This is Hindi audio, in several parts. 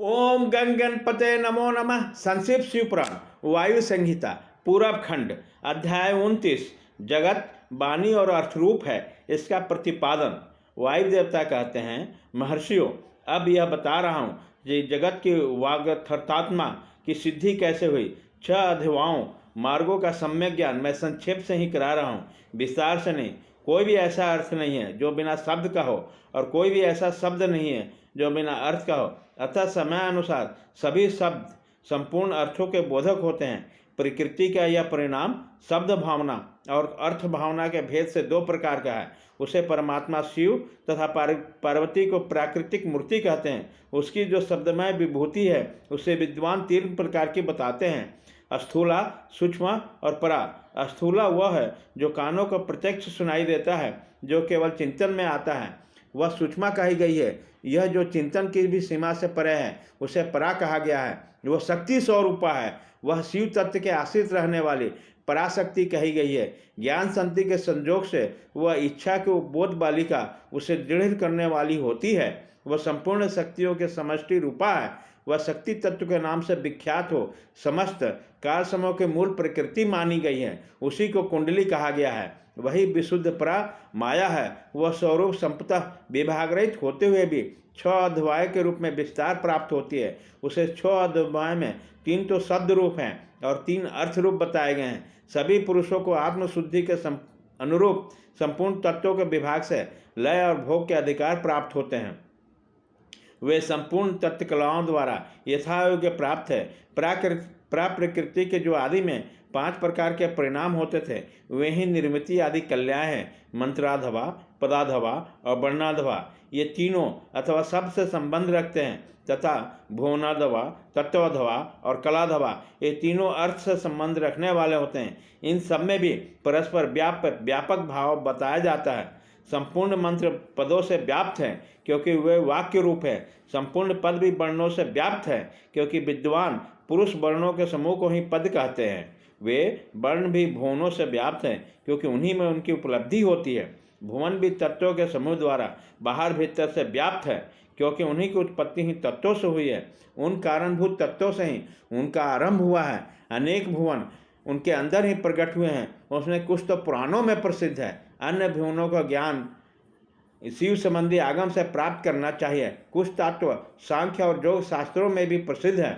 ओम गण गणपते नमो नमः। संक्षिप्त शिवपुराण वायु संहिता पूरब खंड अध्याय 29 जगत वाणी और अर्थरूप है। इसका प्रतिपादन वायु देवता कहते हैं। महर्षियों, अब यह बता रहा हूँ कि जगत की वागर्थात्मा की सिद्धि कैसे हुई। 6 अध्यायों मार्गों का सम्यक ज्ञान मैं संक्षेप से ही करा रहा हूँ, विस्तार से नहीं। कोई भी ऐसा अर्थ नहीं है जो बिना शब्द का हो, और कोई भी ऐसा शब्द नहीं है जो बिना अर्थ का हो। अतः समयानुसार सभी शब्द संपूर्ण अर्थों के बोधक होते हैं। प्रकृति का यह परिणाम शब्द भावना और अर्थ भावना के भेद से 2 प्रकार का है। उसे परमात्मा शिव तथा पार्वती को प्राकृतिक मूर्ति कहते हैं। उसकी जो शब्दमय विभूति है उसे विद्वान 3 प्रकार की बताते हैं, स्थूला, सूक्ष्म और परा। स्थूला वह है जो कानों को प्रत्यक्ष सुनाई देता है, जो केवल चिंतन में आता है, वह सूक्ष्म कही गई है। यह जो चिंतन की भी सीमा से परे है उसे परा कहा गया है। वह शक्ति स्वरूपा है, वह शिव तत्व के आश्रित रहने वाली पराशक्ति कही गई है। ज्ञान संति के संजोग से वह इच्छा के उपबोध बालिका उसे दृढ़ करने वाली होती है। वह संपूर्ण शक्तियों के समष्टि रूपा है। वह शक्ति तत्व के नाम से विख्यात हो समस्त काल समूह के मूल प्रकृति मानी गई है। उसी को कुंडली कहा गया है। वही विशुद्ध परा माया है। वह स्वरूप संपतः विभागरहित होते हुए भी 6 अध्याय के रूप में विस्तार प्राप्त होती है। उसे 6 अध्याय में 3 तो शब्द रूप हैं और 3 अर्थ रूप बताए गए हैं। सभी पुरुषों को आत्मशुद्धि के अनुरूप संपूर्ण तत्वों के विभाग से लय और भोग के अधिकार प्राप्त होते हैं। वे संपूर्ण तत्व कलाओं द्वारा यथायोग्य प्राप्त है। प्राप्रकृति के जो आदि में 5 प्रकार के परिणाम होते थे, वे ही निर्मिति आदि कल्याण हैं। मंत्राधवा, पदाधवा और वर्णाधवा ये तीनों अथवा शब्द से संबंध रखते हैं, तथा भुवनाधवा, तत्वाधवा और कलाधवा ये तीनों अर्थ से संबंध रखने वाले होते हैं। इन सब में भी परस्पर व्यापक भाव बताया जाता है। संपूर्ण मंत्र पदों से व्याप्त है क्योंकि वे वाक्य रूप है। संपूर्ण पद भी वर्णों से व्याप्त है क्योंकि विद्वान पुरुष वर्णों के समूह को ही पद कहते हैं। वे वर्ण भी भुवनों से व्याप्त हैं क्योंकि उन्हीं में उनकी उपलब्धि होती है। भुवन भी तत्वों के समूह द्वारा बाहर भीतर से व्याप्त है क्योंकि उन्हीं की उत्पत्ति ही तत्वों से हुई है। उन कारणभूत तत्वों से ही उनका आरंभ हुआ है। अनेक भुवन उनके अंदर ही प्रकट हुए हैं। उसमें कुछ तो पुराणों में प्रसिद्ध है। अन्य भुवनों का ज्ञान शिव संबंधी आगम से प्राप्त करना चाहिए। कुछ तत्व सांख्य और योग शास्त्रों में भी प्रसिद्ध है।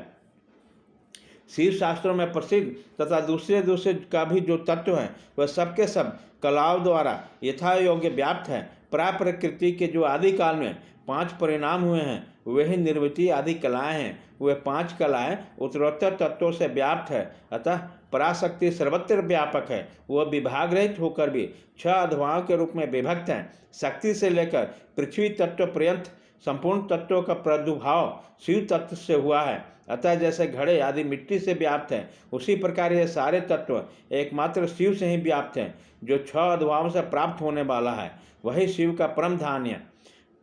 शिव शास्त्रों में प्रसिद्ध तथा दूसरे का भी जो तत्व है वह सबके सब कलाओं द्वारा यथा योग्य व्याप्त है। प्राप्रकृति के जो आदि काल में 5 परिणाम हुए हैं वे ही निर्मिति आदि कलाएं हैं। वे 5 कलाएं उत्तरोत्तर तत्वों से व्याप्त है। अतः पराशक्ति सर्वत्र व्यापक है। वह विभाग रहित होकर भी 6 अध्यायों के रूप में विभक्त हैं। शक्ति से लेकर पृथ्वी तत्व पर्यंत संपूर्ण तत्वों का प्रादुर्भाव शिव तत्व से हुआ है। अतः जैसे घड़े आदि मिट्टी से व्याप्त हैं, उसी प्रकार ये सारे तत्व एकमात्र शिव से ही व्याप्त हैं, जो 6 अध्यायों से प्राप्त होने वाला है। वही शिव का परम धान्य है।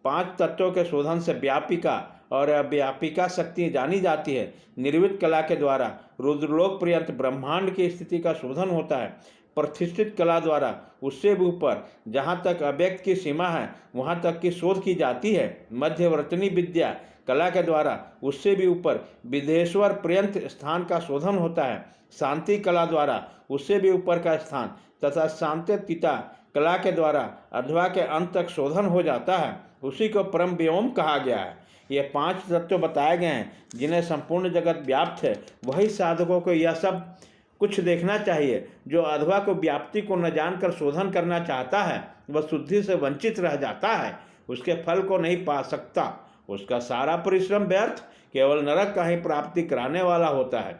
5 तत्वों के शोधन से व्यापिका और अव्यापिका शक्ति जानी जाती है। निर्मित कला के द्वारा रुद्रलोक पर्यंत ब्रह्मांड की स्थिति का शोधन होता है। प्रतिष्ठित कला द्वारा उससे भी ऊपर जहाँ तक अव्यक्त की सीमा है वहाँ तक की शोध की जाती है। मध्यवर्तनी विद्या कला के द्वारा उससे भी ऊपर विदेश्वर पर्यंत स्थान का शोधन होता है। शांति कला द्वारा उससे भी ऊपर का स्थान तथा शांतिता कला के द्वारा अध्वा के अंत तक शोधन हो जाता है। उसी को परम व्योम कहा गया है। ये 5 तत्व बताए गए हैं जिन्हें संपूर्ण जगत व्याप्त है। वही साधकों को यह सब कुछ देखना चाहिए। जो अध्वा को व्याप्ति को न जानकर शोधन करना चाहता है वह शुद्धि से वंचित रह जाता है, उसके फल को नहीं पा सकता। उसका सारा परिश्रम व्यर्थ, केवल नरक का ही प्राप्ति कराने वाला होता है।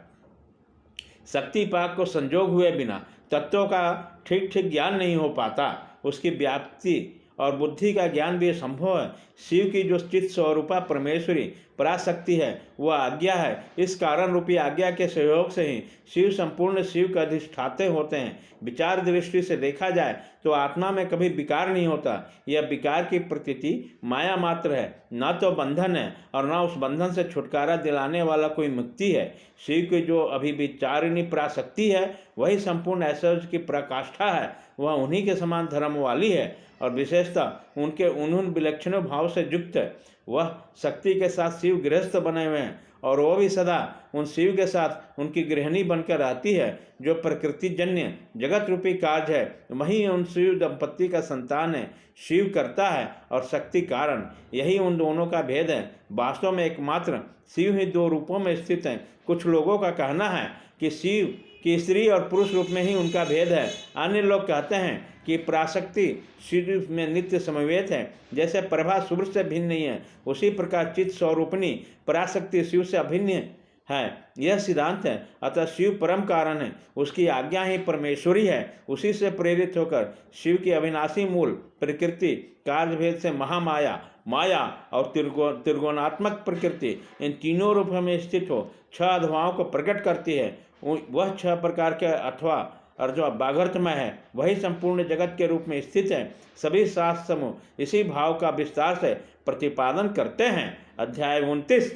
शक्ति पाक को संजोग हुए बिना तत्वों का ठीक ठीक ज्ञान नहीं हो पाता। उसकी व्याप्ति और बुद्धि का ज्ञान भी संभव है। शिव की जो चित्त स्वरूपा परमेश्वरी पराशक्ति है वह आज्ञा है। इस कारण रूपी आज्ञा के सहयोग से ही शिव संपूर्ण शिव के अधिष्ठाते होते हैं। विचार दृष्टि से देखा जाए तो आत्मा में कभी विकार नहीं होता। यह विकार की प्रतीति माया मात्र है, न तो बंधन है और न उस बंधन से छुटकारा दिलाने वाला कोई मुक्ति है। शिव की जो अभिविचारिणी पराशक्ति है वही संपूर्ण ऐश्वर्य की पराकाष्ठा है। वह उन्हीं के समान धर्म वाली है और विशेषता उनके उन्होंने विलक्षण भाव से युक्त है। वह शक्ति के साथ शिव गृहस्थ बने हुए हैं और वो भी सदा उन शिव के साथ उनकी गृहिणी बनकर रहती है। जो प्रकृति जन्य जगत रूपी कार्य है वही उन शिव दंपत्ति का संतान है। शिव करता है और शक्ति कारण, यही उन दोनों का भेद है। वास्तव में एकमात्र शिव ही दो रूपों में स्थित है। कुछ लोगों का कहना है कि शिव की स्त्री और पुरुष रूप में ही उनका भेद है। अन्य लोग कहते हैं कि पराशक्ति शिव में नित्य समवेत है। जैसे प्रभा सूर्य से भिन्न नहीं है, उसी प्रकार चित्त स्वरूपिणी पराशक्ति शिव से अभिन्न है। यह सिद्धांत है। अतः शिव परम कारण है, उसकी आज्ञा ही परमेश्वरी है। उसी से प्रेरित होकर शिव की अविनाशी मूल प्रकृति कार्यभेद से महामाया, माया और त्रिगुणात्मक प्रकृति इन तीनों रूपों में स्थित हो 6 अधवाओं को प्रकट करती है। वह 6 प्रकार के अथवा और जो बाघर्थमय है वही संपूर्ण जगत के रूप में स्थित है। सभी शास्त्र समूह इसी भाव का विस्तार से प्रतिपादन करते हैं। अध्याय 29।